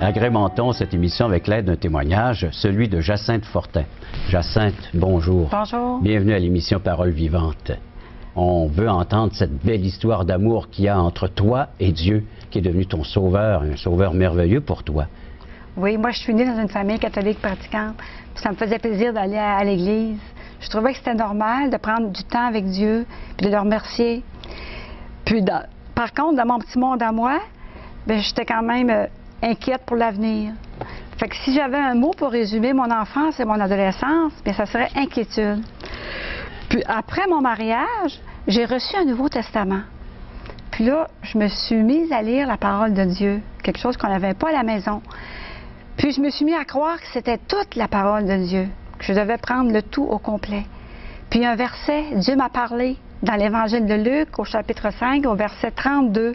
Agrémentons cette émission avec l'aide d'un témoignage, celui de Jacinthe Fortin. Jacinthe, bonjour. Bonjour. Bienvenue à l'émission Parole vivante. On veut entendre cette belle histoire d'amour qu'il y a entre toi et Dieu, qui est devenu ton sauveur, un sauveur merveilleux pour toi. Oui, moi je suis née dans une famille catholique pratiquante, puis ça me faisait plaisir d'aller à l'église. Je trouvais que c'était normal de prendre du temps avec Dieu, puis de le remercier. Puis, par contre, dans mon petit monde à moi, bien, j'étais quand même inquiète pour l'avenir. Fait que si j'avais un mot pour résumer mon enfance et mon adolescence, bien, ça serait inquiétude. Puis après mon mariage, j'ai reçu un Nouveau Testament. Puis là, je me suis mise à lire la parole de Dieu, quelque chose qu'on n'avait pas à la maison. Puis je me suis mis à croire que c'était toute la parole de Dieu, que je devais prendre le tout au complet. Puis un verset, Dieu m'a parlé dans l'Évangile de Luc, au chapitre 5, au verset 32.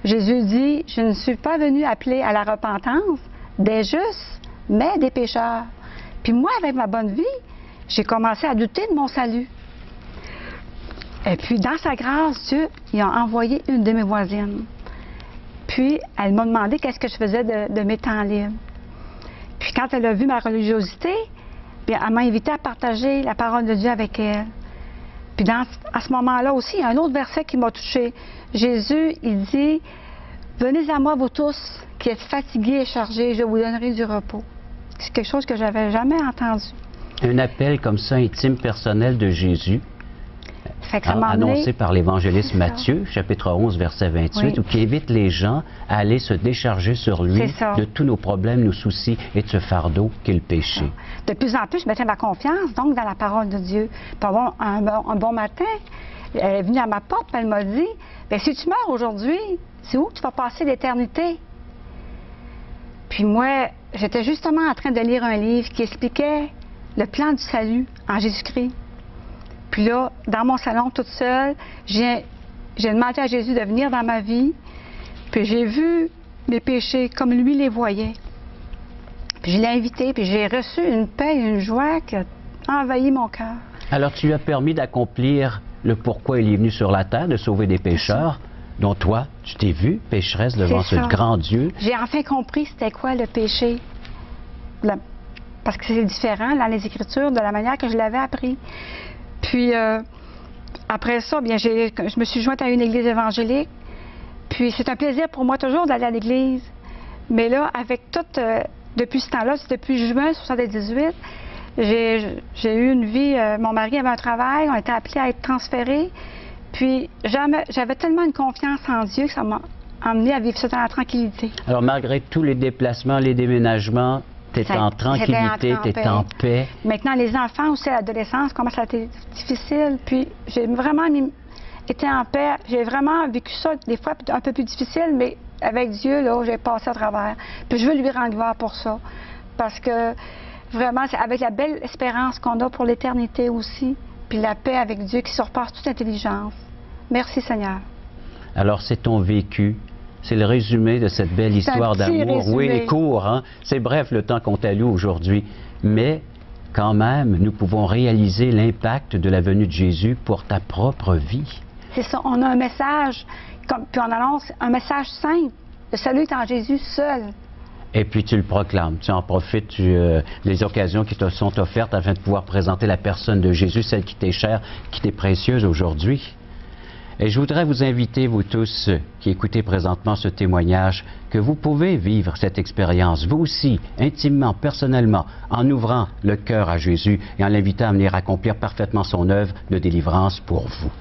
Jésus dit, « Je ne suis pas venu appeler à la repentance des justes, mais des pécheurs. » Puis moi, avec ma bonne vie, j'ai commencé à douter de mon salut. Et puis, dans sa grâce, Dieu, il a envoyé une de mes voisines. Puis, elle m'a demandé qu'est-ce que je faisais de mes temps libres. Puis, quand elle a vu ma religiosité, bien, elle m'a invité à partager la parole de Dieu avec elle. Puis, à ce moment-là aussi, il y a un autre verset qui m'a touchée. Jésus, il dit, « Venez à moi, vous tous, qui êtes fatigués et chargés, je vous donnerai du repos. » C'est quelque chose que je n'avais jamais entendu. Un appel comme ça, intime, personnel de Jésus, annoncé par l'évangéliste Matthieu, chapitre 11, verset 28, oui, qui invite les gens à aller se décharger sur lui de tous nos problèmes, nos soucis et de ce fardeau qu'est le péché. De plus en plus, je mettais ma confiance donc dans la parole de Dieu. Puis un bon matin, elle est venue à ma porte et elle m'a dit, « Bien, si tu meurs aujourd'hui, c'est où tu vas passer l'éternité? » Puis moi, j'étais justement en train de lire un livre qui expliquait le plan du salut en Jésus-Christ. Puis là, dans mon salon, toute seule, j'ai demandé à Jésus de venir dans ma vie. Puis j'ai vu mes péchés comme lui les voyait. Puis je l'ai invité, puis j'ai reçu une paix et une joie qui a envahi mon cœur. Alors tu lui as permis d'accomplir le pourquoi il est venu sur la terre, de sauver des pécheurs, dont toi, tu t'es vue pécheresse devant ce grand Dieu. J'ai enfin compris c'était quoi le péché. Parce que c'est différent dans les Écritures de la manière que je l'avais appris. Puis, après ça, bien, je me suis jointe à une église évangélique. Puis, c'est un plaisir pour moi toujours d'aller à l'église. Mais là, avec tout, depuis ce temps-là, c'est depuis juin 1978, j'ai eu une vie, mon mari avait un travail, on était appelés à être transférés. Puis, j'avais tellement une confiance en Dieu que ça m'a emmené à vivre ça dans la tranquillité. Alors, malgré tous les déplacements, les déménagements, tu es en tranquillité, tu es en paix. Maintenant, les enfants aussi, l'adolescence commence à être difficile. Puis, j'ai vraiment été en paix. J'ai vraiment vécu ça, des fois, un peu plus difficile, mais avec Dieu, là, j'ai passé à travers. Puis, je veux lui rendre gloire pour ça. Parce que, vraiment, c'est avec la belle espérance qu'on a pour l'éternité aussi. Puis, la paix avec Dieu qui surpasse toute intelligence. Merci, Seigneur. Alors, c'est ton vécu. C'est le résumé de cette belle histoire d'amour. Oui, court, hein? C'est bref le temps qu'on t'alloue aujourd'hui. Mais, quand même, nous pouvons réaliser l'impact de la venue de Jésus pour ta propre vie. C'est ça. On a un message, puis on annonce un message simple. Le salut est en Jésus seul. Et puis tu le proclames. Tu en profites des occasions qui te sont offertes afin de pouvoir présenter la personne de Jésus, celle qui t'est chère, qui t'est précieuse aujourd'hui. Et je voudrais vous inviter, vous tous qui écoutez présentement ce témoignage, que vous pouvez vivre cette expérience, vous aussi, intimement, personnellement, en ouvrant le cœur à Jésus et en l'invitant à venir accomplir parfaitement son œuvre de délivrance pour vous.